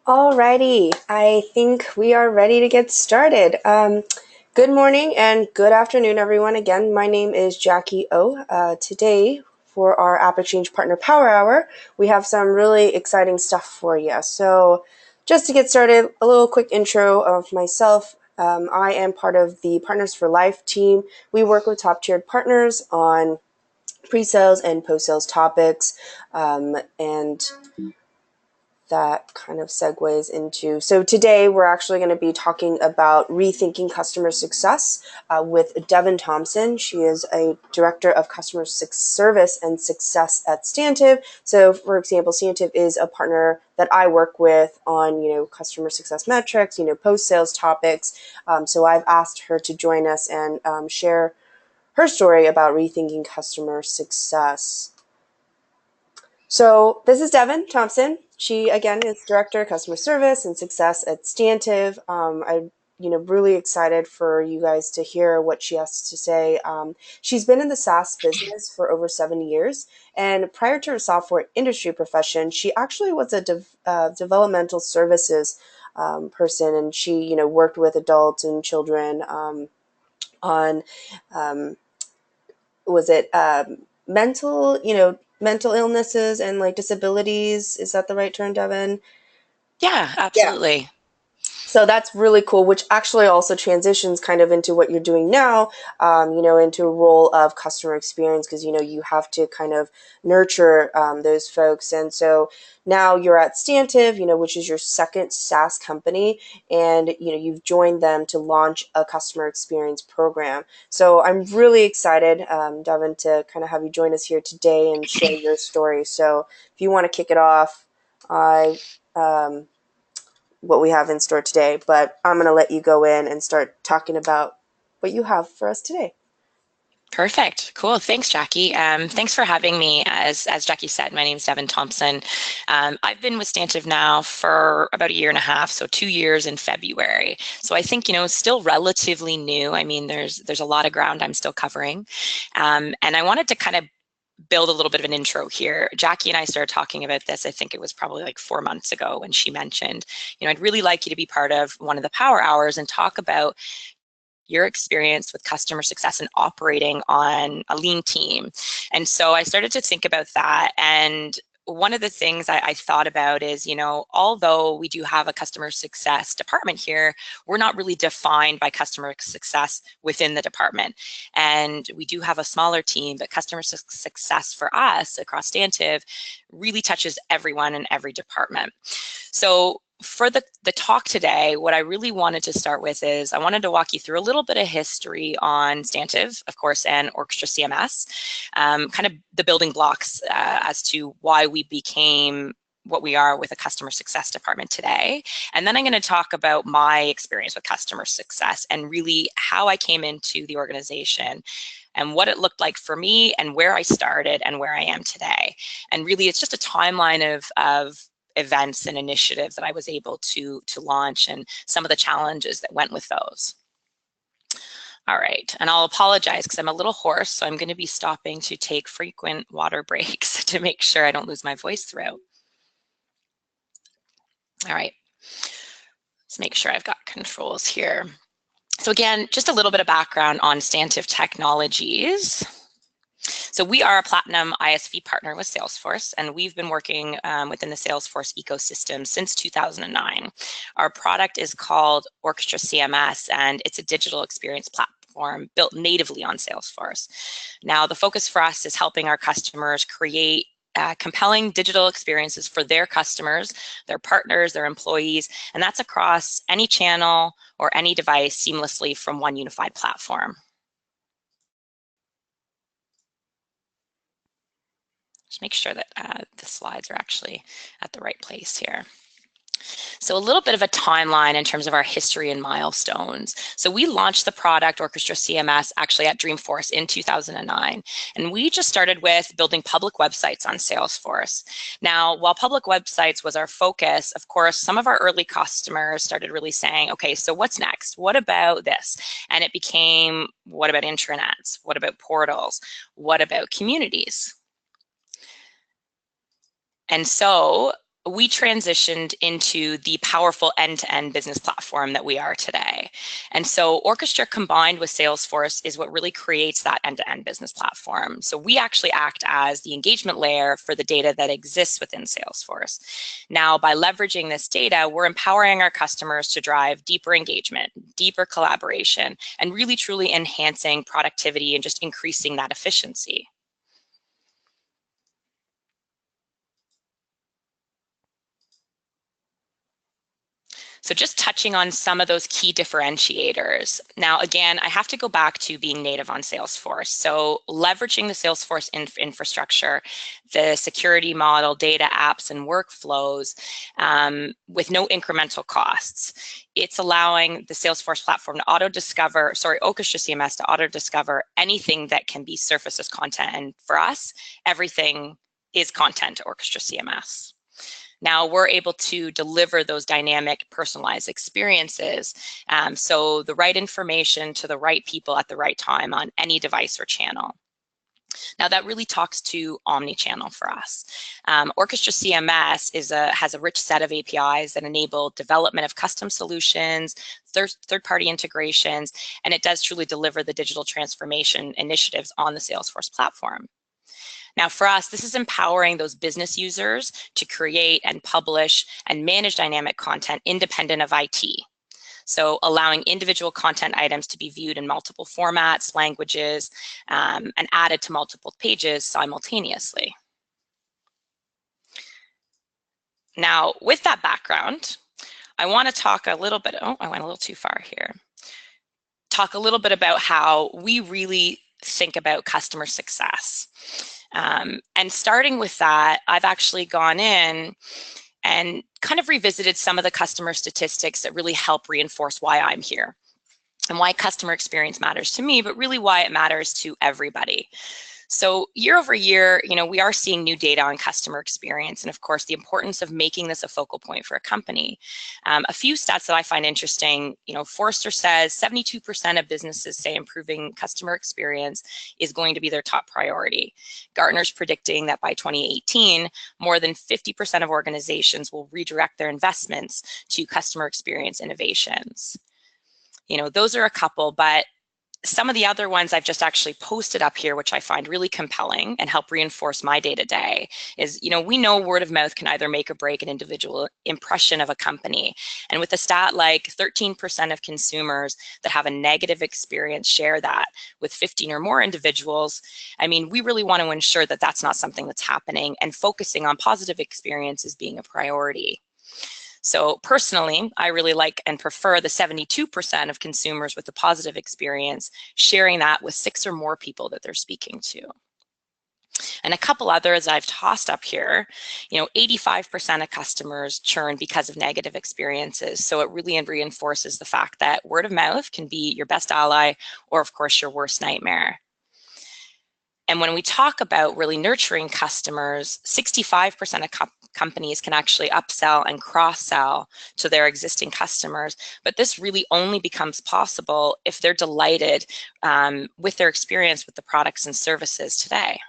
Alrighty, I think we are ready to get started. Good morning and good afternoon, everyone. Again, my name is Jackie O. Today, for our AppExchange Partner Power Hour, we have some really exciting stuff for you. So, just to get started, a little quick intro of myself. I am part of the Partners for Life team. We work with top-tiered partners on pre-sales and post-sales topics, and that kind of segues into, so today we're actually going to be talking about rethinking customer success with Devon Thompson. She is a director of customer service and success at Stantive. So for example, Stantive is a partner that I work with on, customer success metrics, post-sales topics. So I've asked her to join us and share her story about rethinking customer success. So this is Devon Thompson. She, again, is Director of Customer Service and Success at Stantive. I'm really excited for you guys to hear what she has to say. She's been in the SaaS business for over 7 years, and prior to her software industry profession, she actually was a developmental services person, and she, worked with adults and children on was it mental illnesses and like disabilities? Is that the right term, Devin? Yeah, Yeah. absolutely. So that's really cool, which actually also transitions kind of into what you're doing now, into a role of customer experience, because, you have to kind of nurture those folks. And so now you're at Stantive, which is your second SaaS company, and, you've joined them to launch a customer experience program. So I'm really excited, Devin, to kind of have you join us here today and share your story. So if you want to kick it off, I what we have in store today, but I'm going to let you go in and start talking about what you have for us today. Perfect. Cool. Thanks, Jackie. Thanks for having me. As Jackie said, my name is Devon Thompson. I've been with Stantive now for about a year and a half, so 2 years in February. So I think, still relatively new. I mean, there's a lot of ground I'm still covering. And I wanted to kind of build a little bit of an intro here. Jackie and I started talking about this, I think it was probably like 4 months ago when she mentioned, I'd really like you to be part of one of the power hours and talk about your experience with customer success and operating on a lean team. And so I started to think about that. And one of the things I thought about is, although we do have a customer success department here, we're not really defined by customer success within the department. And we do have a smaller team, but customer success for us across Stantive really touches everyone in every department. So for the talk today, what I really wanted to start with is I wanted to walk you through a little bit of history on Stantive, of course, and Orchestra CMS, kind of the building blocks as to why we became what we are with a customer success department today. And then I'm going to talk about my experience with customer success and really how I came into the organization and what it looked like for me and where I started and where I am today. And really, it's just a timeline of events and initiatives that I was able to launch and some of the challenges that went with those. All right, and I'll apologize because I'm a little hoarse, so I'm going to be stopping to take frequent water breaks to make sure I don't lose my voice throughout. All right, let's make sure I've got controls here. So again, just a little bit of background on Stantive Technologies. So we are a Platinum ISV partner with Salesforce, and we've been working within the Salesforce ecosystem since 2009. Our product is called Orchestra CMS, and it's a digital experience platform built natively on Salesforce. Now, the focus for us is helping our customers create compelling digital experiences for their customers, their partners, their employees, and that's across any channel or any device seamlessly from one unified platform. Just make sure that the slides are actually at the right place here. So a little bit of a timeline in terms of our history and milestones. So we launched the product Orchestra CMS actually at Dreamforce in 2009. And we just started with building public websites on Salesforce. Now, while public websites was our focus, of course, some of our early customers started really saying, okay, so what's next? What about this? And it became, what about intranets? What about portals? What about communities? And so we transitioned into the powerful end-to-end business platform that we are today. And so Orchestra combined with Salesforce is what really creates that end-to-end business platform. So we actually act as the engagement layer for the data that exists within Salesforce. Now, by leveraging this data, we're empowering our customers to drive deeper engagement, deeper collaboration, and really truly enhancing productivity and just increasing that efficiency. So just touching on some of those key differentiators. Now, again, I have to go back to being native on Salesforce. So leveraging the Salesforce infrastructure, the security model, data apps, and workflows with no incremental costs. It's allowing the Salesforce platform to auto-discover, Orchestra CMS to auto-discover anything that can be surfaced as content. And for us, everything is content to Orchestra CMS. Now we're able to deliver those dynamic, personalized experiences. So the right information to the right people at the right time on any device or channel. Now that really talks to omni-channel for us. Orchestra CMS has a rich set of APIs that enable development of custom solutions, third-party integrations, and it does truly deliver the digital transformation initiatives on the Salesforce platform. Now for us, this is empowering those business users to create and publish and manage dynamic content independent of IT. So allowing individual content items to be viewed in multiple formats, languages, and added to multiple pages simultaneously. Now with that background, I want to talk a little bit, I went a little too far here. Talk a little bit about how we really think about customer success. And starting with that, I've actually gone in and kind of revisited some of the customer statistics that really help reinforce why I'm here and why customer experience matters to me, but really why it matters to everybody. So year over year, we are seeing new data on customer experience and of course the importance of making this a focal point for a company. A few stats that I find interesting, Forrester says 72% of businesses say improving customer experience is going to be their top priority. Gartner's predicting that by 2018, more than 50% of organizations will redirect their investments to customer experience innovations. Those are a couple, but some of the other ones I've just actually posted up here, which I find really compelling and help reinforce my day-to-day is, we know word of mouth can either make or break an individual impression of a company. And with a stat like 13% of consumers that have a negative experience share that with 15 or more individuals, we really want to ensure that that's not something that's happening and focusing on positive experiences being a priority. So personally, I really like and prefer the 72% of consumers with a positive experience sharing that with 6 or more people that they're speaking to. And a couple others I've tossed up here, 85% of customers churn because of negative experiences. So it really reinforces the fact that word of mouth can be your best ally or of course your worst nightmare. And when we talk about really nurturing customers, 65% of companies can actually upsell and cross-sell to their existing customers. But this really only becomes possible if they're delighted with their experience with the products and services today.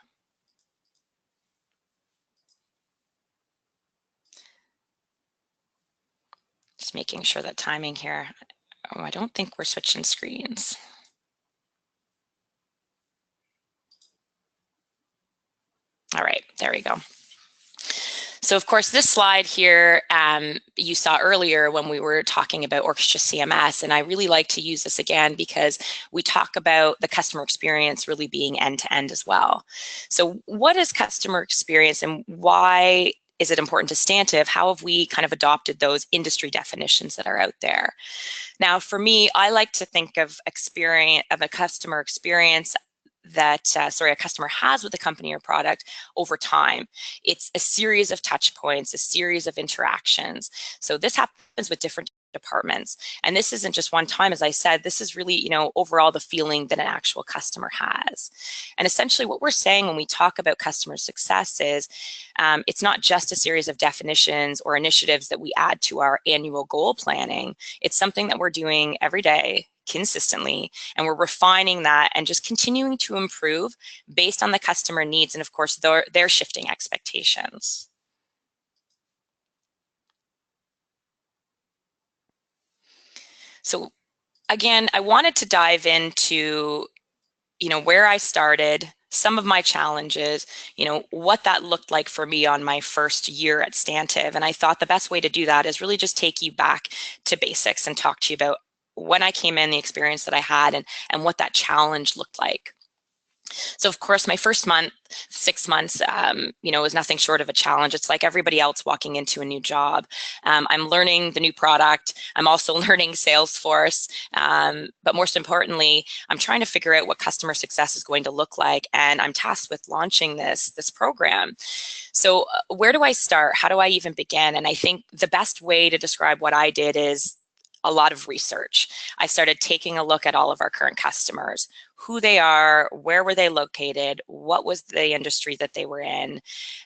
Just making sure that timing here. Oh, I don't think we're switching screens. All right, there we go. So of course, this slide here, you saw earlier when we were talking about Orchestra CMS, and I really like to use this again because we talk about the customer experience really being end-to-end as well. So what is customer experience and why is it important to Stantive? How have we kind of adopted those industry definitions that are out there? Now, for me, I like to think of a customer experience that a customer has with a company or product over time. It's a series of touch points, a series of interactions. So this happens with different departments. And this isn't just one time, as I said, this is really, overall the feeling that an actual customer has. And essentially what we're saying when we talk about customer success is it's not just a series of definitions or initiatives that we add to our annual goal planning. It's something that we're doing every day, consistently, and we're refining that and just continuing to improve based on the customer needs and of course their shifting expectations. So again, I wanted to dive into, where I started, some of my challenges, what that looked like for me on my first year at Stantive. And I thought the best way to do that is really just take you back to basics and talk to you about when I came in, the experience that I had, and what that challenge looked like. So of course, my first month, 6 months, was nothing short of a challenge. It's like everybody else walking into a new job. I'm learning the new product. I'm also learning Salesforce. But most importantly, I'm trying to figure out what customer success is going to look like. And I'm tasked with launching this program. So where do I start? How do I even begin? And I think the best way to describe what I did is a lot of research. I started taking a look at all of our current customers, who they are, where were they located, what was the industry that they were in.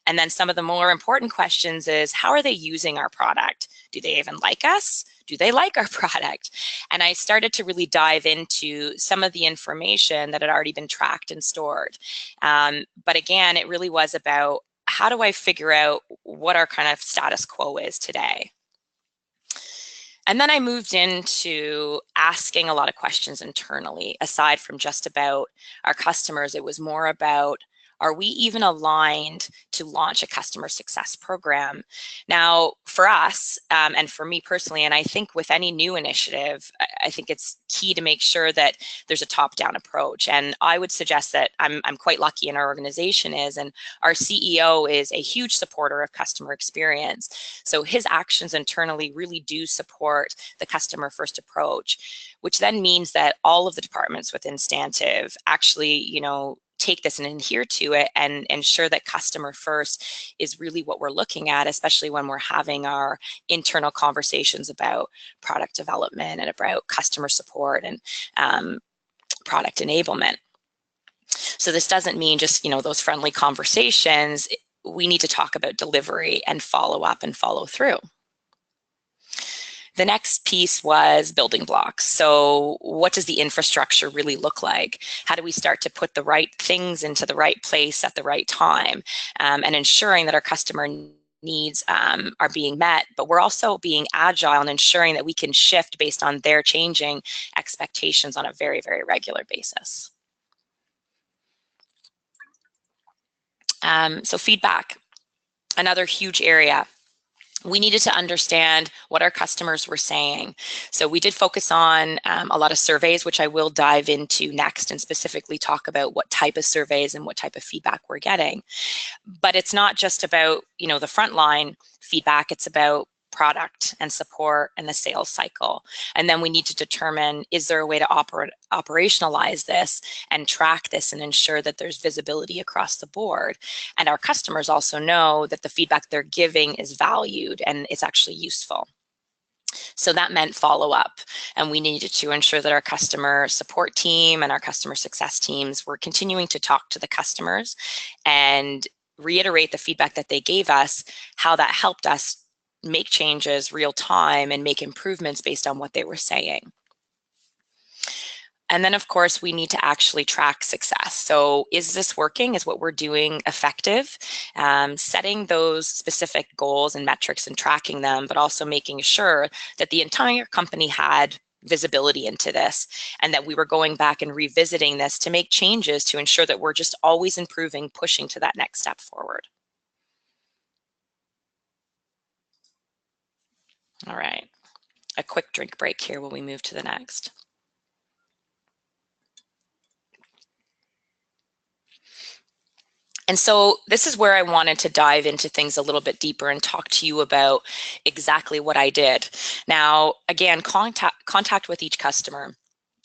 And then some of the more important questions is, how are they using our product? Do they even like us? Do they like our product? And I started to really dive into some of the information that had already been tracked and stored. But again, it really was about, how do I figure out what our kind of status quo is today? And then I moved into asking a lot of questions internally, aside from just about our customers. It was more about, are we even aligned to launch a customer success program? Now, for us, and for me personally, and I think with any new initiative, I think it's key to make sure that there's a top-down approach. And I would suggest that I'm quite lucky in our organization and our CEO is a huge supporter of customer experience. So his actions internally really do support the customer first approach, which then means that all of the departments within Stantive actually, take this and adhere to it and ensure that customer first is really what we're looking at, especially when we're having our internal conversations about product development and about customer support and product enablement. So this doesn't mean just, those friendly conversations. We need to talk about delivery and follow up and follow through. The next piece was building blocks. So what does the infrastructure really look like? How do we start to put the right things into the right place at the right time, and ensuring that our customer needs are being met, but we're also being agile and ensuring that we can shift based on their changing expectations on a very, very regular basis. So feedback, another huge area. We needed to understand what our customers were saying. So we did focus on a lot of surveys, which I will dive into next and specifically talk about what type of surveys and what type of feedback we're getting. But it's not just about, the frontline feedback, it's about product and support and the sales cycle. And then we need to determine, is there a way to operationalize this and track this and ensure that there's visibility across the board. And our customers also know that the feedback they're giving is valued and it's actually useful. So that meant follow up, and we needed to ensure that our customer support team and our customer success teams were continuing to talk to the customers and reiterate the feedback that they gave us, how that helped us make changes real time and make improvements based on what they were saying. And then, of course, we need to actually track success. So is this working? Is what we're doing effective? Setting those specific goals and metrics and tracking them, but also making sure that the entire company had visibility into this and that we were going back and revisiting this to make changes to ensure that we're just always improving, pushing to that next step forward. All right, a quick drink break here while we move to the next. And so this is where I wanted to dive into things a little bit deeper and talk to you about exactly what I did. Now, again, contact with each customer.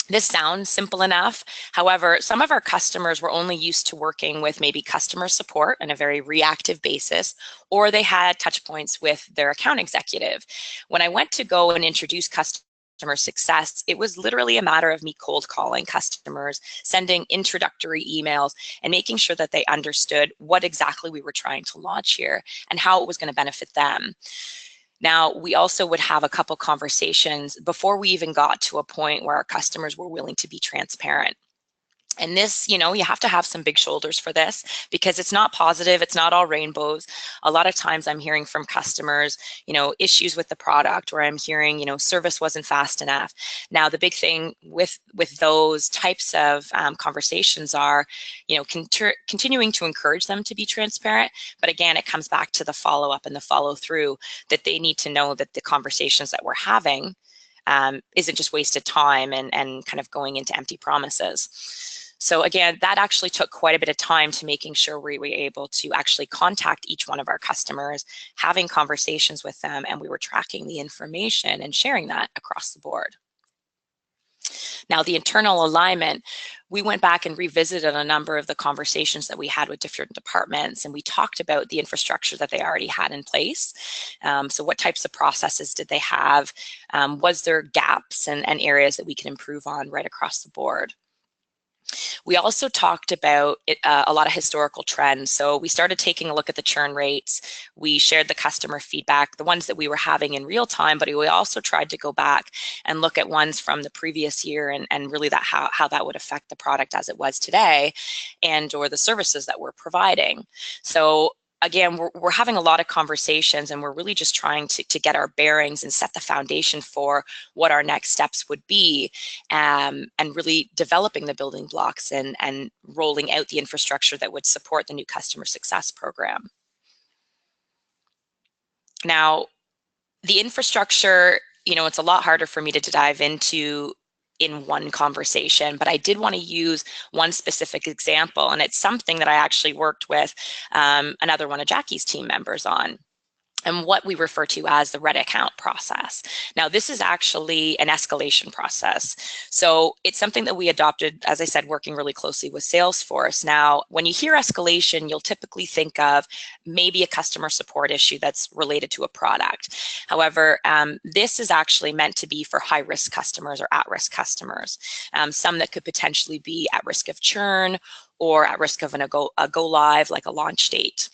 This sounds simple enough. However, some of our customers were only used to working with maybe customer support on a very reactive basis, or they had touch points with their account executive. When I went to go and introduce customer success, it was literally a matter of me cold calling customers, sending introductory emails, and making sure that they understood what exactly we were trying to launch here and how it was going to benefit them. Now, we also would have a couple conversations before we even got to a point where our customers were willing to be transparent. And this, you have to have some big shoulders for this, because it's not positive. It's not all rainbows. A lot of times I'm hearing from customers, issues with the product, or I'm hearing, service wasn't fast enough. Now, the big thing with those types of conversations are, continuing to encourage them to be transparent. But again, it comes back to the follow-up and the follow-through, that they need to know that the conversations that we're having isn't just wasted time and kind of going into empty promises. So again, that actually took quite a bit of time to making sure we were able to actually contact each one of our customers, having conversations with them, and we were tracking the information and sharing that across the board. Now, the internal alignment, we went back and revisited a number of the conversations that we had with different departments, and we talked about the infrastructure that they already had in place. So what types of processes did they have? Was there gaps and areas that we can improve on right across the board? We also talked about a lot of historical trends. So we started taking a look at the churn rates. We shared the customer feedback, the ones that we were having in real time, but we also tried to go back and look at ones from the previous year and really how that would affect the product as it was today, and or the services that we're providing. So again, we're having a lot of conversations, and we're really just trying to get our bearings and set the foundation for what our next steps would be, and really developing the building blocks and rolling out the infrastructure that would support the new customer success program. Now, the infrastructure, it's a lot harder for me to dive into in one conversation, but I did want to use one specific example, and it's something that I actually worked with another one of Jackie's team members on, and what we refer to as the red account process. Now, this is actually an escalation process. So it's something that we adopted, as I said, working really closely with Salesforce. Now, when you hear escalation, you'll typically think of maybe a customer support issue that's related to a product. However, this is actually meant to be for high-risk customers or at-risk customers, some that could potentially be at risk of churn or at risk of a go live, like a launch date.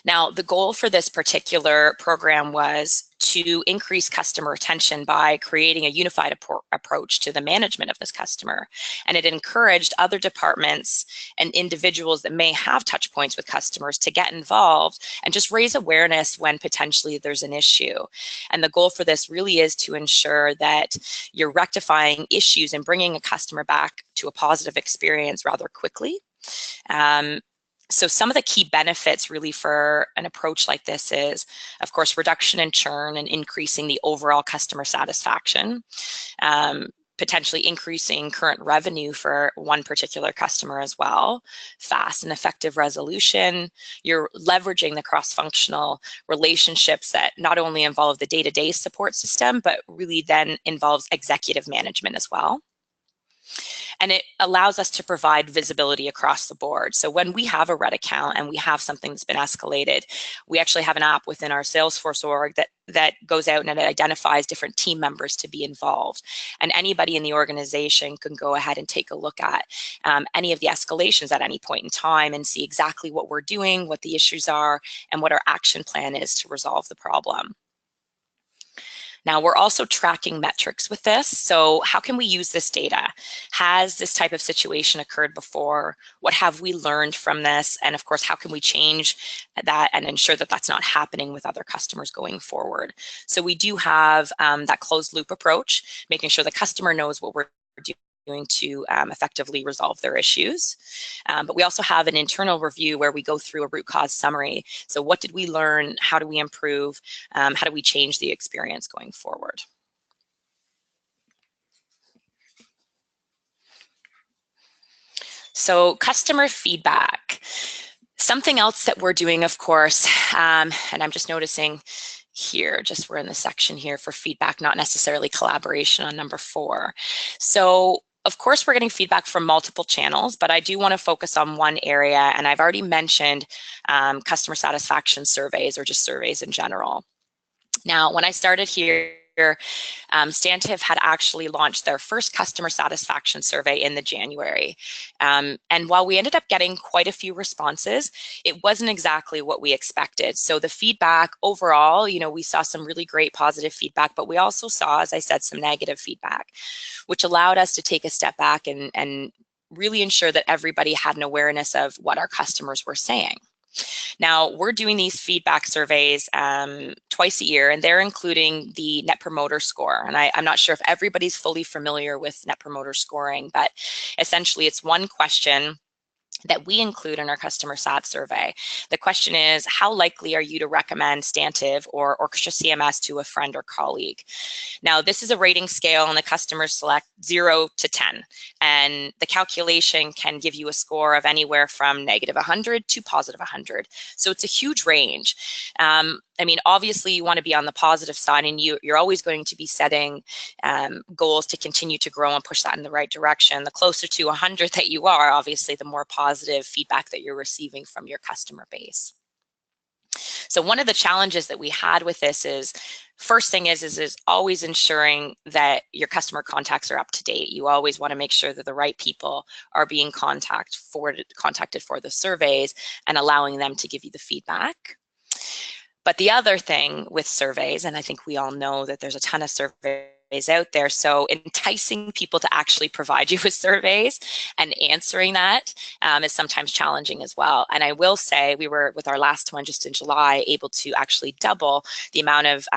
Now, the goal for this particular program was to increase customer retention by creating a unified approach to the management of this customer. And it encouraged other departments and individuals that may have touch points with customers to get involved and just raise awareness when potentially there's an issue. And the goal for this really is to ensure that you're rectifying issues and bringing a customer back to a positive experience rather quickly. So some of the key benefits really for an approach like this is, of course, reduction in churn and increasing the overall customer satisfaction, potentially increasing current revenue for one particular customer as well, fast and effective resolution. You're leveraging the cross-functional relationships that not only involve the day-to-day support system, but really then involves executive management as well. And it allows us to provide visibility across the board. So when we have a red account and we have something that's been escalated, we actually have an app within our Salesforce org that goes out and it identifies different team members to be involved. And anybody in the organization can go ahead and take a look at any of the escalations at any point in time and see exactly what we're doing, what the issues are, and what our action plan is to resolve the problem. Now, we're also tracking metrics with this. So how can we use this data? Has this type of situation occurred before? What have we learned from this? And of course, how can we change that and ensure that that's not happening with other customers going forward? So we do have that closed loop approach, making sure the customer knows what we're doing to effectively resolve their issues. But we also have an internal review where we go through a root cause summary. So what did we learn? How do we improve? How do we change the experience going forward? So customer feedback. Something else that we're doing, of course, and I'm just noticing here, we're in the section here for feedback, not necessarily collaboration on number 4. So of course, we're getting feedback from multiple channels, but I do want to focus on one area, and I've already mentioned customer satisfaction surveys or just surveys in general. Now, when I started here, Stantive had actually launched their first customer satisfaction survey in the January. And while we ended up getting quite a few responses, it wasn't exactly what we expected. So the feedback overall, we saw some really great positive feedback, but we also saw, as I said, some negative feedback, which allowed us to take a step back and really ensure that everybody had an awareness of what our customers were saying. Now, we're doing these feedback surveys twice a year, and they're including the Net Promoter Score. And I'm not sure if everybody's fully familiar with Net Promoter Scoring, but essentially it's one question that we include in our customer sat survey. The question is, how likely are you to recommend Stantive or Orchestra CMS to a friend or colleague? Now, this is a rating scale, and the customers select 0 to 10. And the calculation can give you a score of anywhere from negative 100 to positive 100. So it's a huge range. I mean, obviously, you want to be on the positive side, and you're always going to be setting goals to continue to grow and push that in the right direction. The closer to 100 that you are, obviously, the more positive feedback that you're receiving from your customer base. So one of the challenges that we had with this is, first thing is always ensuring that your customer contacts are up to date. You always want to make sure that the right people are being contacted for the surveys and allowing them to give you the feedback. But the other thing with surveys, and I think we all know that there's a ton of surveys out there, so enticing people to actually provide you with surveys and answering that is sometimes challenging as well. And I will say, we were, with our last one just in July, able to actually double the amount of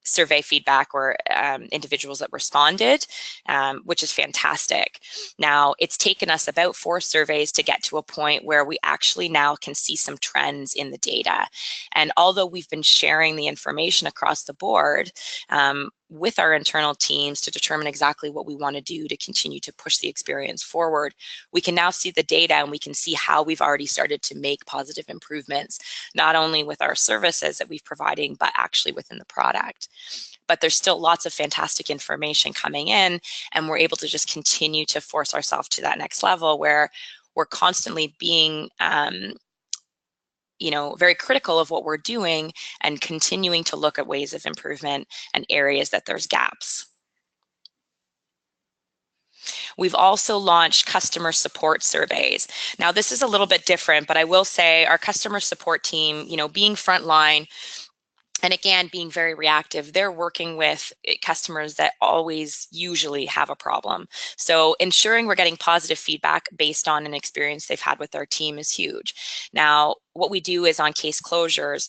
survey feedback or individuals that responded, which is fantastic. Now, it's taken us about 4 surveys to get to a point where we actually now can see some trends in the data. And although we've been sharing the information across the board with our internal teams to determine exactly what we want to do to continue to push the experience forward, we can now see the data, and we can see how we've already started to make positive improvements, not only with our services that we're providing, but actually within the product. But there's still lots of fantastic information coming in, and we're able to just continue to force ourselves to that next level where we're constantly being very critical of what we're doing and continuing to look at ways of improvement and areas that there's gaps. We've also launched customer support surveys. Now, this is a little bit different, but I will say our customer support team, being frontline, and again, being very reactive, they're working with customers that always usually have a problem. So ensuring we're getting positive feedback based on an experience they've had with our team is huge. Now, what we do is on case closures,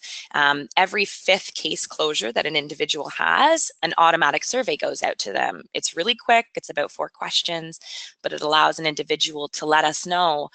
every 5th case closure that an individual has, an automatic survey goes out to them. It's really quick. It's about 4 questions, but it allows an individual to let us know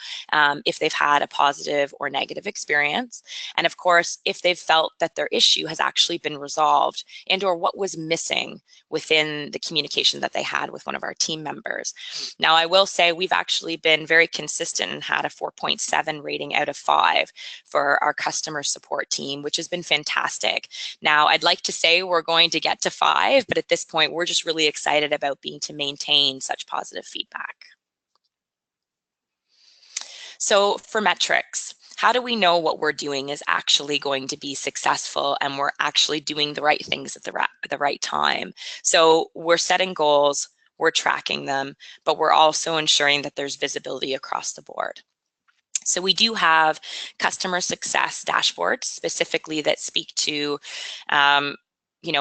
if they've had a positive or negative experience. And of course, if they've felt that their issue has actually been resolved and or what was missing within the communication that they had with one of our team members. Now, I will say we've actually been very consistent and had a 4.7 rating out of 5 for our customer support team, which has been fantastic. Now, I'd like to say we're going to get to 5, but at this point, we're just really excited about being to maintain such positive feedback. So for metrics, how do we know what we're doing is actually going to be successful and we're actually doing the right things at the right time? So we're setting goals, we're tracking them, but we're also ensuring that there's visibility across the board. So we do have customer success dashboards specifically that speak to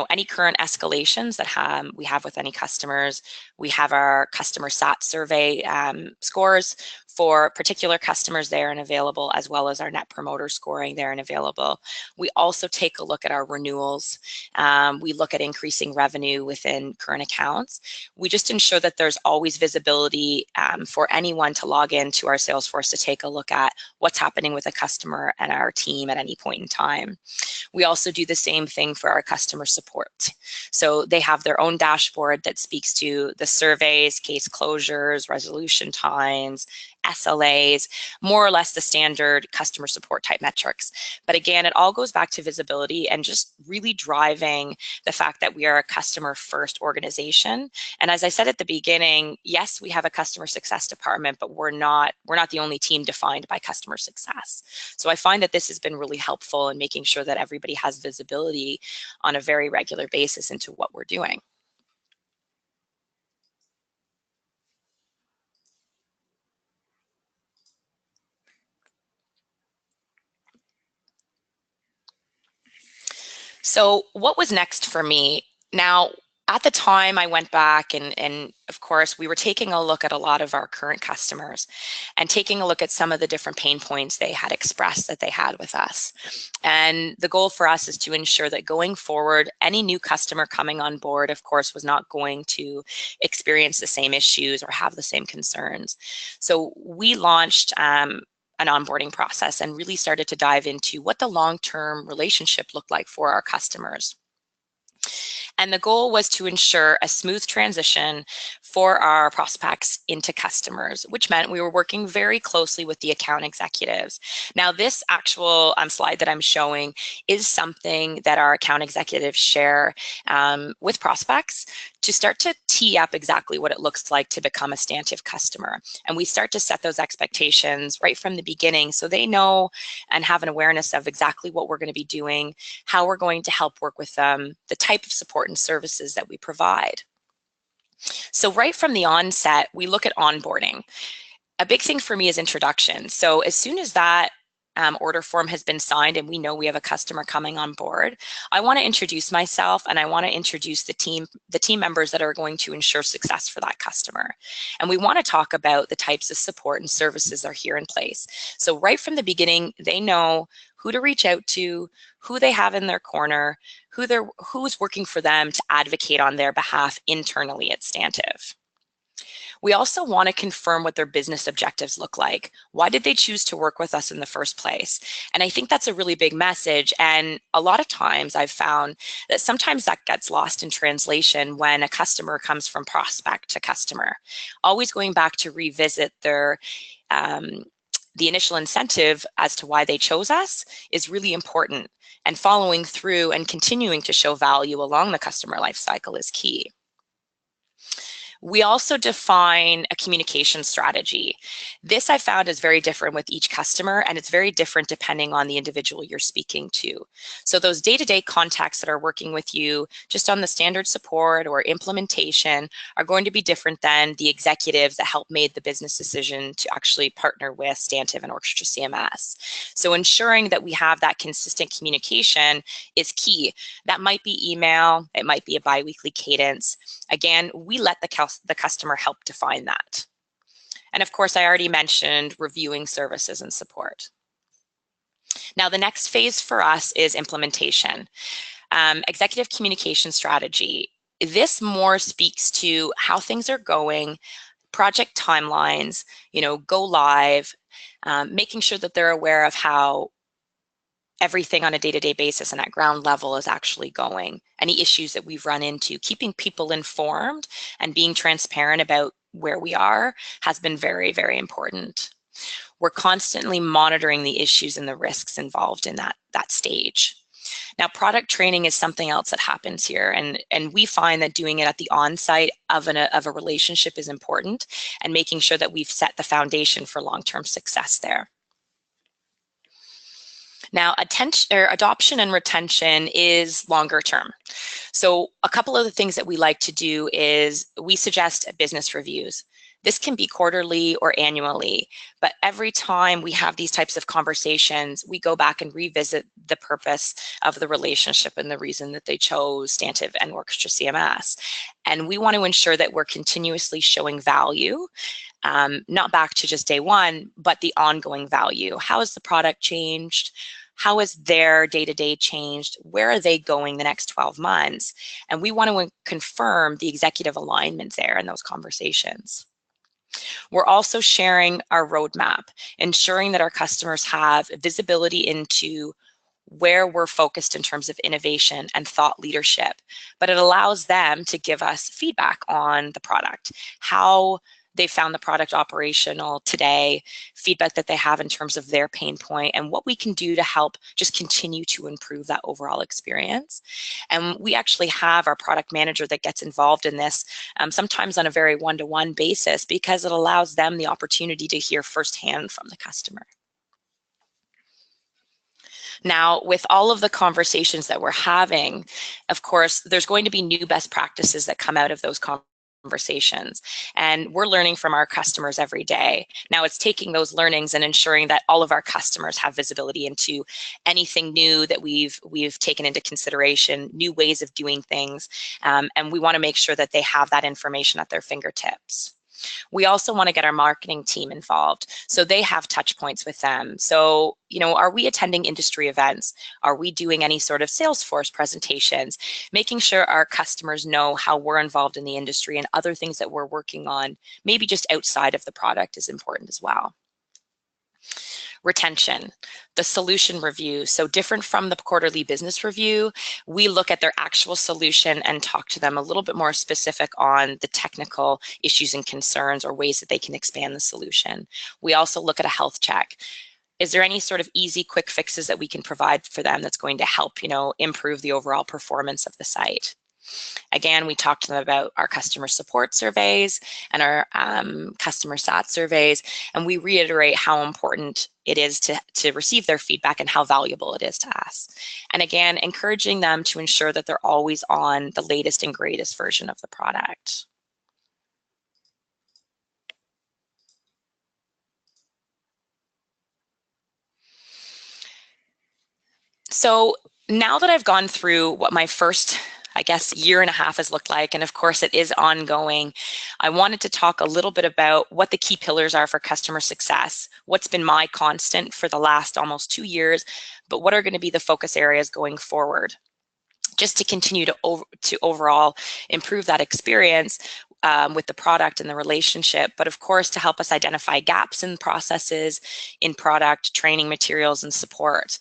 any current escalations that we have with any customers. We have our customer sat survey scores for particular customers there and available, as well as our net promoter scoring there and available. We also take a look at our renewals. We look at increasing revenue within current accounts. We just ensure that there's always visibility for anyone to log into our Salesforce to take a look at what's happening with a customer and our team at any point in time. We also do the same thing for our customer support. So they have their own dashboard that speaks to the surveys, case closures, resolution times, SLAs, more or less the standard customer support type metrics. But again, it all goes back to visibility and just really driving the fact that we are a customer first organization. And as I said at the beginning, yes, we have a customer success department, but we're not the only team defined by customer success. So I find that this has been really helpful in making sure that everybody has visibility on a very regular basis into what we're doing. So what was next for me? Now, At the time, I went back and of course, we were taking a look at a lot of our current customers and taking a look at some of the different pain points they had expressed that they had with us. And the goal for us is to ensure that going forward, any new customer coming on board, of course, was not going to experience the same issues or have the same concerns. So we launched an onboarding process and really started to dive into what the long-term relationship looked like for our customers. And the goal was to ensure a smooth transition for our prospects into customers, which meant we were working very closely with the account executives. Now, this actual slide that I'm showing is something that our account executives share with prospects to start to tee up exactly what it looks like to become a Stantive customer. And we start to set those expectations right from the beginning so they know and have an awareness of exactly what we're going to be doing, how we're going to help work with them, the type of support and services that we provide. So right from the onset, we look at onboarding. A big thing for me is introduction. So as soon as that order form has been signed and we know we have a customer coming on board, I want to introduce myself and I want to introduce the team members that are going to ensure success for that customer. And we want to talk about the types of support and services that are here in place. So right from the beginning, they know who to reach out to, who they have in their corner, who's working for them to advocate on their behalf internally at Stantive. We also want to confirm what their business objectives look like. Why did they choose to work with us in the first place? And I think that's a really big message. And a lot of times I've found that sometimes that gets lost in translation when a customer comes from prospect to customer. Always going back to revisit the initial incentive as to why they chose us is really important. And following through and continuing to show value along the customer life cycle is key. We also define a communication strategy. This I found is very different with each customer, and it's very different depending on the individual you're speaking to. So those day-to-day contacts that are working with you just on the standard support or implementation are going to be different than the executives that help made the business decision to actually partner with Stantive and Orchestra CMS. So ensuring that we have that consistent communication is key. That might be email, it might be a biweekly cadence. Again, we let the customer help define that. And of course, I already mentioned reviewing services and support. Now, the next phase for us is implementation. Executive communication strategy. This more speaks to how things are going, project timelines, go live, making sure that they're aware of how everything on a day-to-day basis and at ground level is actually going, any issues that we've run into, keeping people informed and being transparent about where we are has been very, very important. We're constantly monitoring the issues and the risks involved in that stage. Now, product training is something else that happens here, and we find that doing it at the on-site of a relationship is important, and making sure that we've set the foundation for long-term success there. Now, adoption and retention is longer term. So a couple of the things that we like to do is we suggest business reviews. This can be quarterly or annually, but every time we have these types of conversations, we go back and revisit the purpose of the relationship and the reason that they chose Stantive and Orchestra CMS. And we want to ensure that we're continuously showing value, not back to just day one, but the ongoing value. How has the product changed? How has their day-to-day changed? Where are they going the next 12 months? And we want to confirm the executive alignment there in those conversations. We're also sharing our roadmap, ensuring that our customers have visibility into where we're focused in terms of innovation and thought leadership, but it allows them to give us feedback on the product, how they found the product operational today, feedback that they have in terms of their pain point, and what we can do to help just continue to improve that overall experience. And we actually have our product manager that gets involved in this, sometimes on a very one-to-one basis, because it allows them the opportunity to hear firsthand from the customer. Now, with all of the conversations that we're having, of course, there's going to be new best practices that come out of those conversations conversations. And we're learning from our customers every day. Now it's taking those learnings and ensuring that all of our customers have visibility into anything new that we've taken into consideration, new ways of doing things. And we want to make sure that they have that information at their fingertips. We also want to get our marketing team involved, so they have touch points with them. So, are we attending industry events? Are we doing any sort of Salesforce presentations? Making sure our customers know how we're involved in the industry and other things that we're working on, maybe just outside of the product, is important as well. Retention, the solution review. So different from the quarterly business review, we look at their actual solution and talk to them a little bit more specific on the technical issues and concerns or ways that they can expand the solution. We also look at a health check. Is there any sort of easy, quick fixes that we can provide for them that's going to help, improve the overall performance of the site? Again, we talked to them about our customer support surveys and our customer sat surveys, and we reiterate how important it is to receive their feedback and how valuable it is to us. And again, encouraging them to ensure that they're always on the latest and greatest version of the product. So now that I've gone through what my first, year and a half has looked like, and of course it is ongoing, I wanted to talk a little bit about what the key pillars are for customer success, what's been my constant for the last almost 2 years, but what are going to be the focus areas going forward, just to continue to overall improve that experience with the product and the relationship, but of course to help us identify gaps in processes, in product, training materials, and support.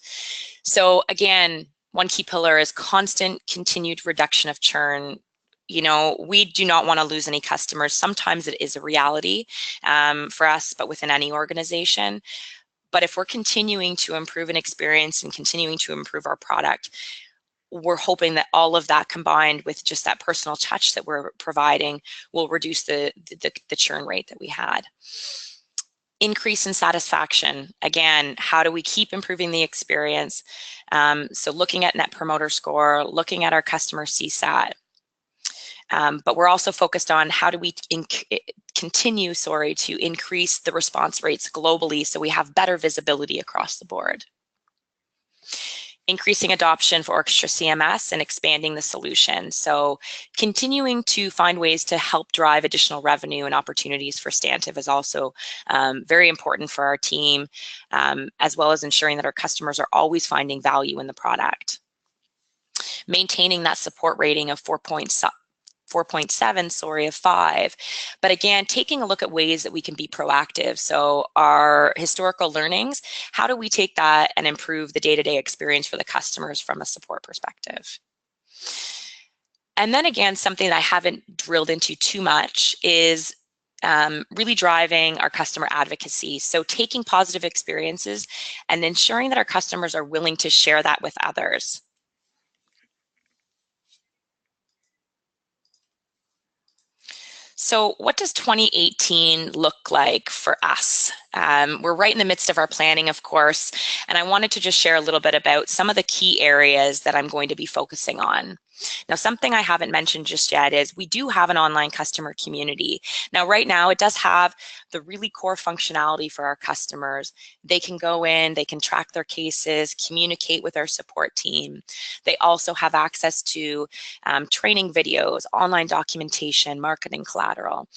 So again, one key pillar is constant continued reduction of churn. We do not want to lose any customers. Sometimes it is a reality for us, but within any organization. But if we're continuing to improve an experience and continuing to improve our product, we're hoping that all of that combined with just that personal touch that we're providing will reduce the churn rate that we had. Increase in satisfaction. Again, how do we keep improving the experience? So looking at Net Promoter Score, looking at our customer CSAT. But we're also focused on how do we continue to increase the response rates globally so we have better visibility across the board. Increasing adoption for Orchestra CMS and expanding the solution. So continuing to find ways to help drive additional revenue and opportunities for Stantive is also very important for our team, as well as ensuring that our customers are always finding value in the product. Maintaining that support rating of 4.7, of 5. But again, taking a look at ways that we can be proactive. So our historical learnings, how do we take that and improve the day-to-day experience for the customers from a support perspective? And then again, something that I haven't drilled into too much is really driving our customer advocacy. So taking positive experiences and ensuring that our customers are willing to share that with others. So what does 2018 look like for us? We're right in the midst of our planning, of course, and I wanted to just share a little bit about some of the key areas that I'm going to be focusing on. Now, something I haven't mentioned just yet is we do have an online customer community. Now, right now, it does have the really core functionality for our customers. They can go in, they can track their cases, communicate with our support team. They also have access to training videos, online documentation, marketing collateral.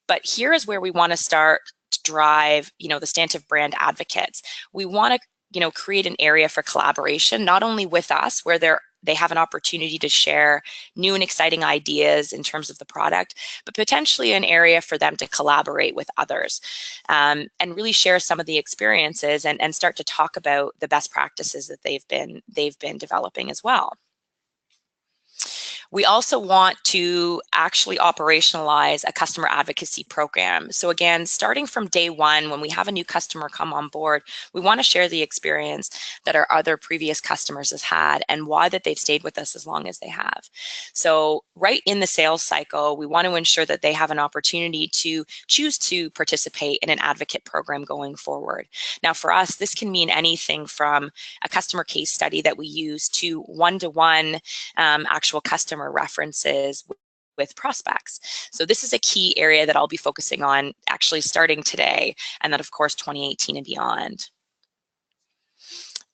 But here is where we want to start to drive, the Stantive brand advocates. We want to, create an area for collaboration, not only with us, where they have an opportunity to share new and exciting ideas in terms of the product, but potentially an area for them to collaborate with others and really share some of the experiences and start to talk about the best practices that they've been developing as well. We also want to actually operationalize a customer advocacy program. So again, starting from day one, when we have a new customer come on board, we want to share the experience that our other previous customers has had and why that they've stayed with us as long as they have. So right in the sales cycle, we want to ensure that they have an opportunity to choose to participate in an advocate program going forward. Now for us, this can mean anything from a customer case study that we use to one-to-one actual customer references with prospects. So this is a key area that I'll be focusing on actually starting today, and then of course 2018 and beyond.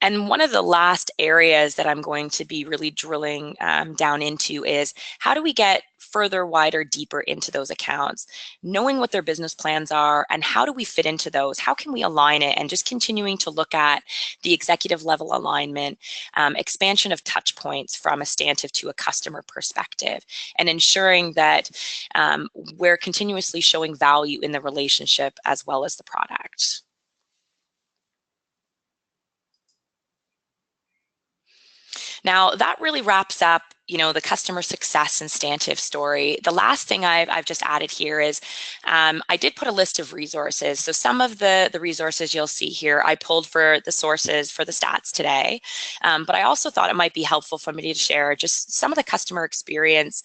And one of the last areas that I'm going to be really drilling down into is how do we get further, wider, deeper into those accounts, knowing what their business plans are and how do we fit into those? How can we align it? And just continuing to look at the executive level alignment, expansion of touch points from a Stantive to a customer perspective, and ensuring that we're continuously showing value in the relationship as well as the product. Now that really wraps up, the customer success and Stantive story. The last thing I've just added here is I did put a list of resources. So some of the resources you'll see here, I pulled for the sources for the stats today, but I also thought it might be helpful for me to share just some of the customer experience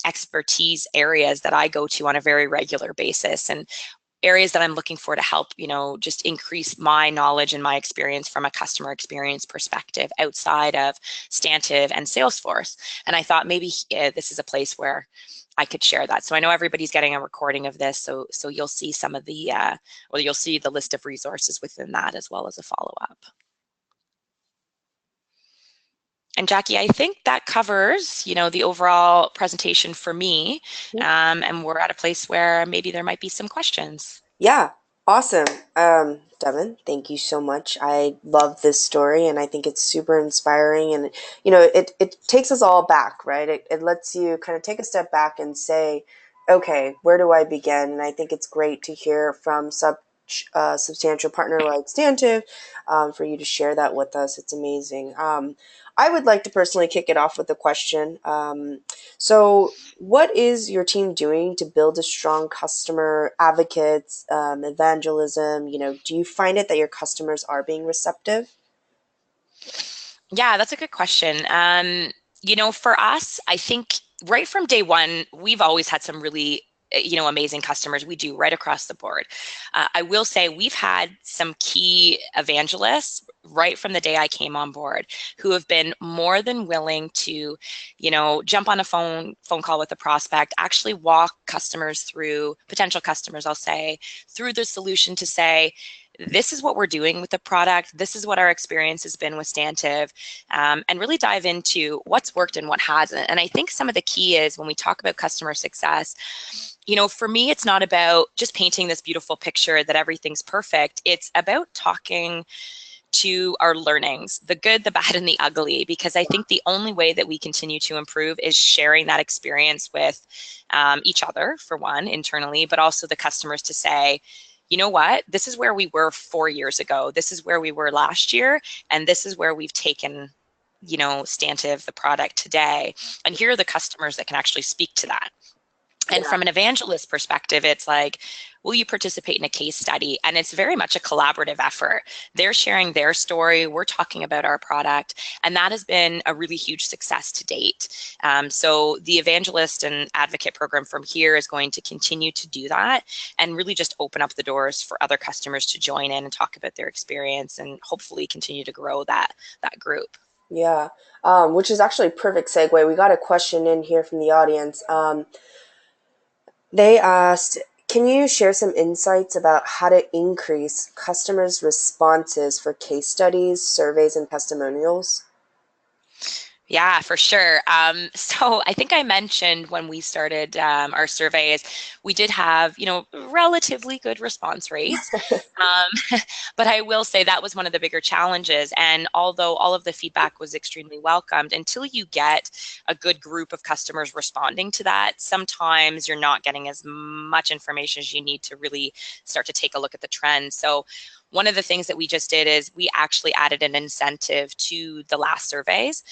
expertise areas that I go to on a very regular basis, and areas that I'm looking for to help, just increase my knowledge and my experience from a customer experience perspective outside of Stantive and Salesforce. And I thought maybe this is a place where I could share that. So I know everybody's getting a recording of this, so you'll see some of the, or you'll see the list of resources within that as well as a follow-up. And Jackie, I think that covers, the overall presentation for me. And we're at a place where maybe there might be some questions. Yeah, awesome. Devon, thank you so much. I love this story and I think it's super inspiring and it takes us all back, right? It lets you kind of take a step back and say, okay, where do I begin? And I think it's great to hear from substantial partner like Stantive for you to share that with us. It's amazing. I would like to personally kick it off with a question. So what is your team doing to build a strong customer advocates, evangelism? Do you find it that your customers are being receptive? Yeah, that's a good question. For us, I think right from day one, we've always had some really amazing customers. We do right across the board. I will say we've had some key evangelists right from the day I came on board who have been more than willing to, jump on a phone call with a prospect, actually walk customers through, potential customers, I'll say, through the solution to say, this is what we're doing with the product. This is what our experience has been with Stantive, and really dive into what's worked and what hasn't. And I think some of the key is when we talk about customer success, for me, it's not about just painting this beautiful picture that everything's perfect. It's about talking to our learnings, the good, the bad, and the ugly, because I think the only way that we continue to improve is sharing that experience with each other, for one, internally, but also the customers to say, you know what, this is where we were 4 years ago. This is where we were last year. And this is where we've taken, Stantive, the product today. And here are the customers that can actually speak to that. And from an evangelist perspective, it's like, will you participate in a case study? And it's very much a collaborative effort. They're sharing their story. We're talking about our product. And that has been a really huge success to date. So the evangelist and advocate program from here is going to continue to do that and really just open up the doors for other customers to join in and talk about their experience and hopefully continue to grow that group. Yeah, which is actually a perfect segue. We got a question in here from the audience. They asked, can you share some insights about how to increase customers' responses for case studies, surveys, and testimonials? Yeah, for sure. So I think I mentioned when we started our surveys, we did have, relatively good response rates. But I will say that was one of the bigger challenges. And although all of the feedback was extremely welcomed, until you get a good group of customers responding to that, sometimes you're not getting as much information as you need to really start to take a look at the trends. So one of the things that we just did is we actually added an incentive to the last surveys,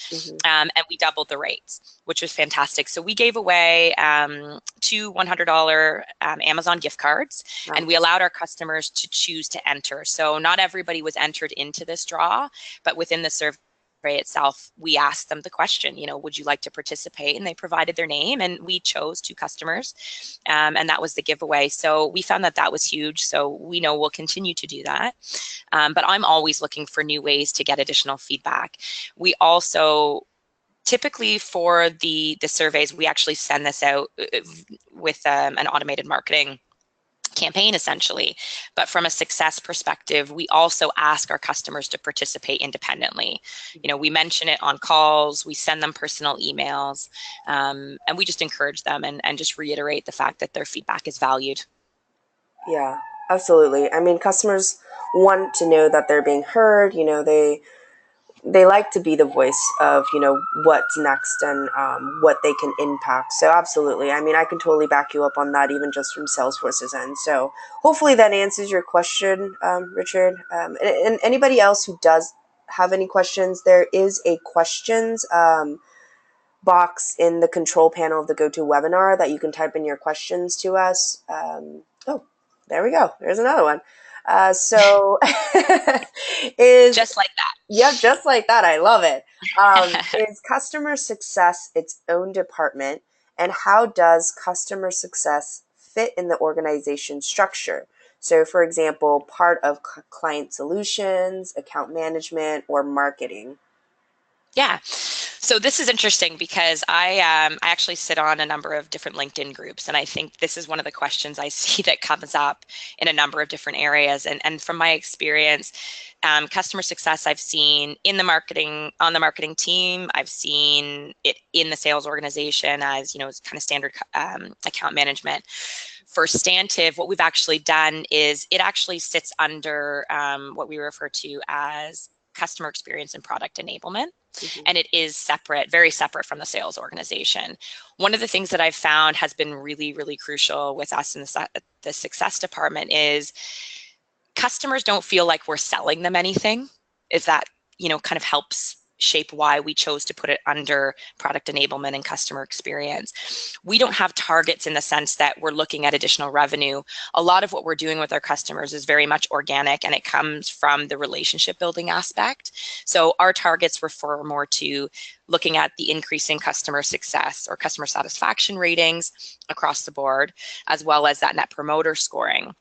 and we doubled the rates, which was fantastic. So we gave away 2 $100 Amazon gift cards, and we allowed our customers to choose to enter. So not everybody was entered into this draw, but within the survey itself, we asked them the question, would you like to participate? And they provided their name, and we chose 2 customers, and that was the giveaway. So we found that was huge. So we know we'll continue to do that. But I'm always looking for new ways to get additional feedback. We also typically for the surveys, we actually send this out with an automated marketing campaign essentially. But from a success perspective, we also ask our customers to participate independently. We mention it on calls, we send them personal emails, and we just encourage them and just reiterate the fact that their feedback is valued. Yeah, absolutely. I mean, customers want to know that they're being heard. They like to be the voice of what's next and what they can impact. So absolutely, I mean, I can totally back you up on that, even just from Salesforce's end. So hopefully that answers your question, Richard. And anybody else who does have any questions, there is a questions box in the control panel of the GoToWebinar that you can type in your questions to us. Oh, there we go. There's another one. So is Just like Yep, just like that. I love it. that. Is customer success its own department? And how does customer success fit in the organization structure? So, for example, part of client solutions, account management, or marketing. Yeah. So this is interesting because I actually sit on a number of different LinkedIn groups, and I think this is one of the questions I see that comes up in a number of different areas. And from my experience, customer success I've seen in the marketing on the marketing team. I've seen it in the sales organization as as kind of standard account management. For Stantive, what we've actually done is it actually sits under what we refer to as customer experience and product enablement. Mm-hmm. And it is separate, very separate from the sales organization. One of the things that I've found has been really, really crucial with us in the success department is customers don't feel like we're selling them anything. Is that, kind of helps shape why we chose to put it under product enablement and customer experience. We don't have targets in the sense that we're looking at additional revenue. A lot of what we're doing with our customers is very much organic, and it comes from the relationship building aspect. So our targets refer more to looking at the increasing customer success or customer satisfaction ratings across the board, as well as that net promoter scoring.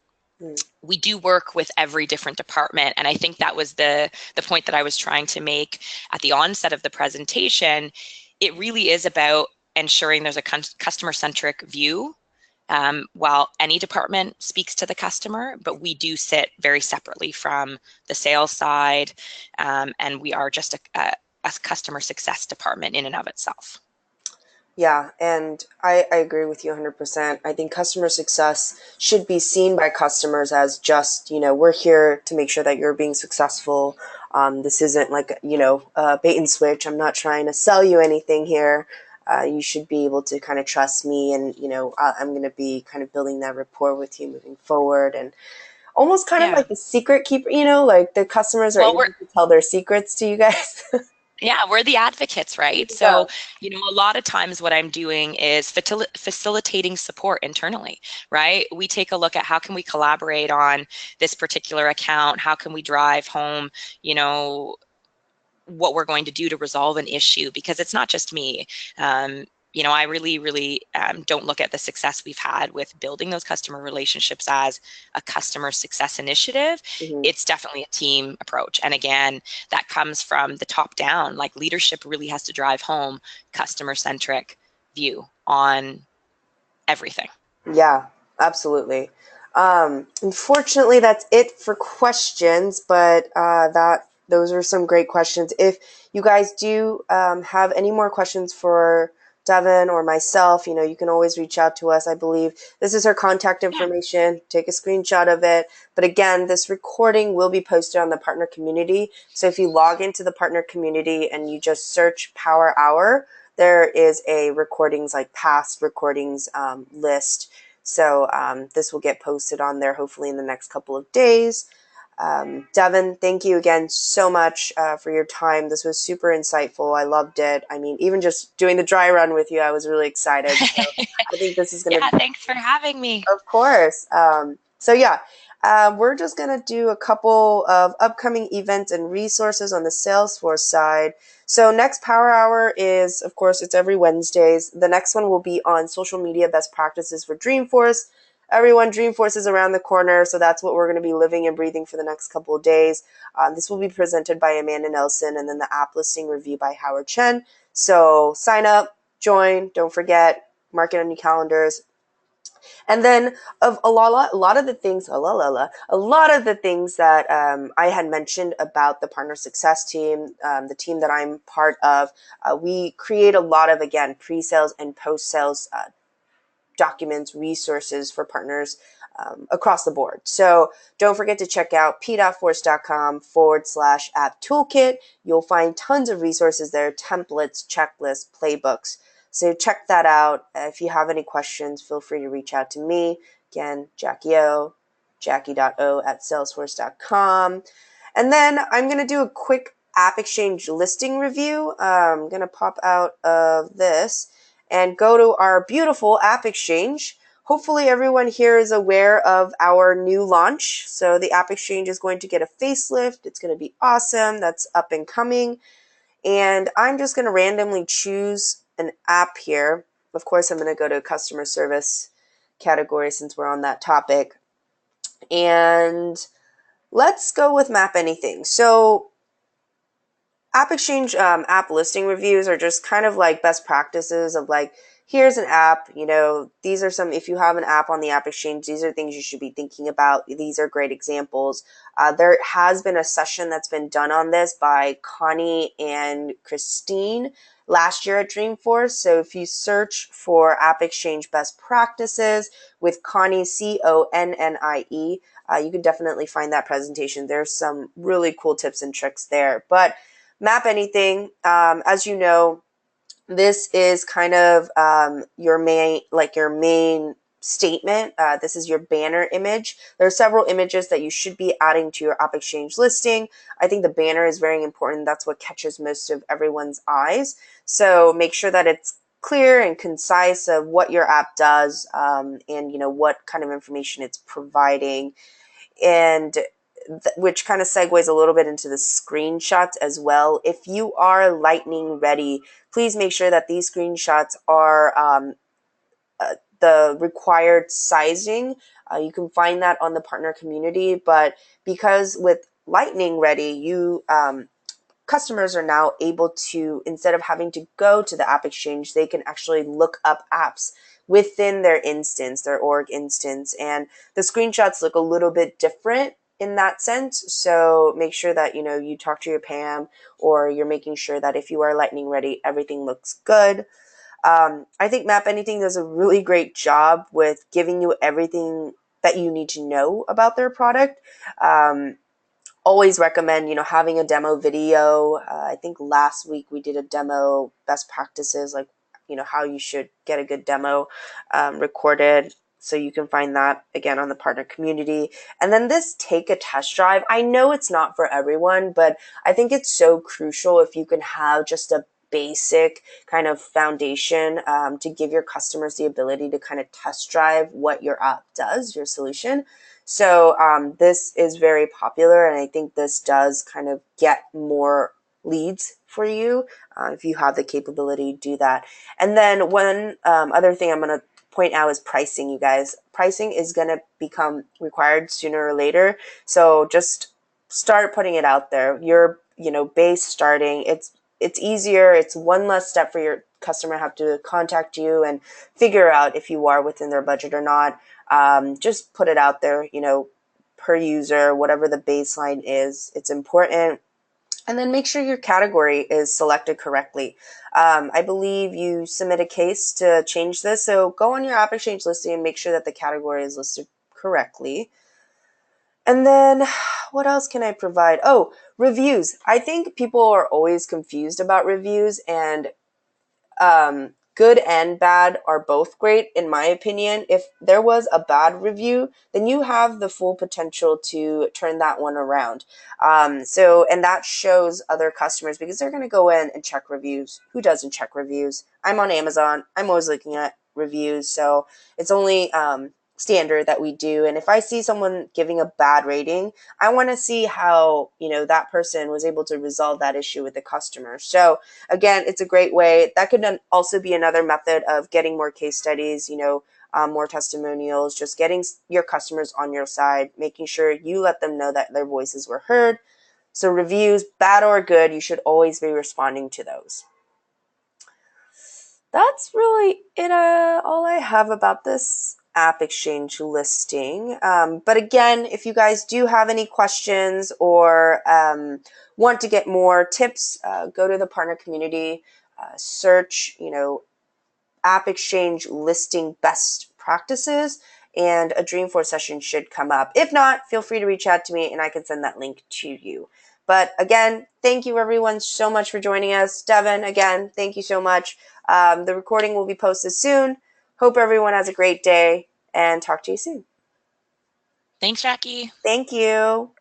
We do work with every different department, and I think that was the point that I was trying to make at the onset of the presentation. It really is about ensuring there's a customer-centric view while any department speaks to the customer, but we do sit very separately from the sales side, and we are just a customer success department in and of itself. Yeah, and I agree with you 100%. I think customer success should be seen by customers as just, we're here to make sure that you're being successful. This isn't like, bait and switch. I'm not trying to sell you anything here. You should be able to kind of trust me, and, I'm going to be kind of building that rapport with you moving forward, and almost kind of Yeah. like the secret keeper, like the customers are Well, able to tell their secrets to you guys. yeah, we're the advocates, right? Yeah. So, a lot of times what I'm doing is facilitating support internally, right? We take a look at how can we collaborate on this particular account? How can we drive home, what we're going to do to resolve an issue? Because it's not just me. I really, really don't look at the success we've had with building those customer relationships as a customer success initiative. Mhm. It's definitely a team approach. And again, that comes from the top down. Like leadership really has to drive home customer-centric view on everything. Yeah, absolutely. Unfortunately, that's it for questions, but those are some great questions. If you guys do have any more questions for Devon or myself, you can always reach out to us. I believe this is her contact information. Take a screenshot of it. But again, this recording will be posted on the partner community. So if you log into the partner community and you just search Power Hour, there is a recordings, like past recordings list. So this will get posted on there hopefully in the next couple of days. Devon, thank you again so much for your time. This was super insightful. I loved it. I mean, even just doing the dry run with you, I was really excited. So I think this is going to Yeah, thanks for having me. Of course. So yeah, we're just going to do a couple of upcoming events and resources on the Salesforce side. So next Power Hour is, of course, it's every Wednesdays. The next one will be on social media best practices for Dreamforce. everyone, Dreamforce is around the corner, so that's what we're going to be living and breathing for the next couple of days. This will be presented by Amanda Nelson, and then the app listing review by Howard Chen. So sign up, join, don't forget, mark it on your calendars. And then of a lot of the things, a lot of the things that I had mentioned about the partner success team, the team that I'm part of, we create a lot of, again, pre-sales and post-sales documents, resources for partners across the board. So don't forget to check out p.force.com/app toolkit. You'll find tons of resources there, templates, checklists, playbooks. So check that out. If you have any questions, feel free to reach out to me. Again, Jackie.o@salesforce.com. And then I'm going to do a quick AppExchange listing review. I'm going to pop out of this and go to our beautiful AppExchange. Hopefully everyone here is aware of our new launch. So the AppExchange is going to get a facelift. It's going to be awesome. That's up and coming. And I'm just going to randomly choose an app here. Of course, I'm going to go to customer service category since we're on that topic. And let's go with Map Anything. So AppExchange app listing reviews are just kind of like best practices of like, here's an app, these are some, if you have an app on the AppExchange, these are things you should be thinking about. These are great examples. There has been a session that's been done on this by Connie and Christine last year at Dreamforce. So if you search for AppExchange best practices with Connie, Connie, you can definitely find that presentation. There's some really cool tips and tricks there. But Map Anything, as you know, this is kind of your main statement. This is your banner image. There are several images that you should be adding to your AppExchange listing. I think the banner is very important. That's what catches most of everyone's eyes. So make sure that it's clear and concise of what your app does, and what kind of information it's providing. And which kind of segues a little bit into the screenshots as well. If you are lightning ready, please make sure that these screenshots are the required sizing. You can find that on the partner community, but because with lightning ready, you customers are now able to, instead of having to go to the AppExchange, they can actually look up apps within their instance, their org instance, and the screenshots look a little bit different in that sense. So make sure that you talk to your PAM, or you're making sure that if you are lightning ready, everything looks good. I think Map Anything does a really great job with giving you everything that you need to know about their product. Always recommend, having a demo video. I think last week we did a demo best practices, like, how you should get a good demo recorded. So you can find that again on the partner community. And then this take a test drive. I know it's not for everyone, but I think it's so crucial if you can have just a basic kind of foundation to give your customers the ability to kind of test drive what your app does, your solution. So this is very popular, and I think this does kind of get more leads for you if you have the capability to do that. And then one other thing I'm going to point out is pricing, you guys. Pricing is going to become required sooner or later, so just start putting it out there. Your base starting, it's easier. It's one less step for your customer have to contact you and figure out if you are within their budget or not. Just put it out there, per user, whatever the baseline is. It's important. And then make sure your category is selected correctly. I believe you submit a case to change this. So go on your AppExchange listing and make sure that the category is listed correctly. And then what else can I provide? Oh, reviews. I think people are always confused about reviews, and good and bad are both great, in my opinion. If there was a bad review, then you have the full potential to turn that one around. And that shows other customers, because they're going to go in and check reviews. Who doesn't check reviews? I'm on Amazon. I'm always looking at reviews. So it's only standard that we do. And if I see someone giving a bad rating, I want to see how, that person was able to resolve that issue with the customer. So again, it's a great way. That could also be another method of getting more case studies, more testimonials, just getting your customers on your side, making sure you let them know that their voices were heard. So reviews, bad or good, you should always be responding to those. That's really it. All I have about this AppExchange listing. But again, if you guys do have any questions or want to get more tips, go to the partner community, search, AppExchange listing best practices, and a Dreamforce session should come up. If not, feel free to reach out to me and I can send that link to you. But again, thank you everyone so much for joining us. Devon, again, thank you so much. The recording will be posted soon. Hope everyone has a great day and talk to you soon. Thanks, Jackie. Thank you.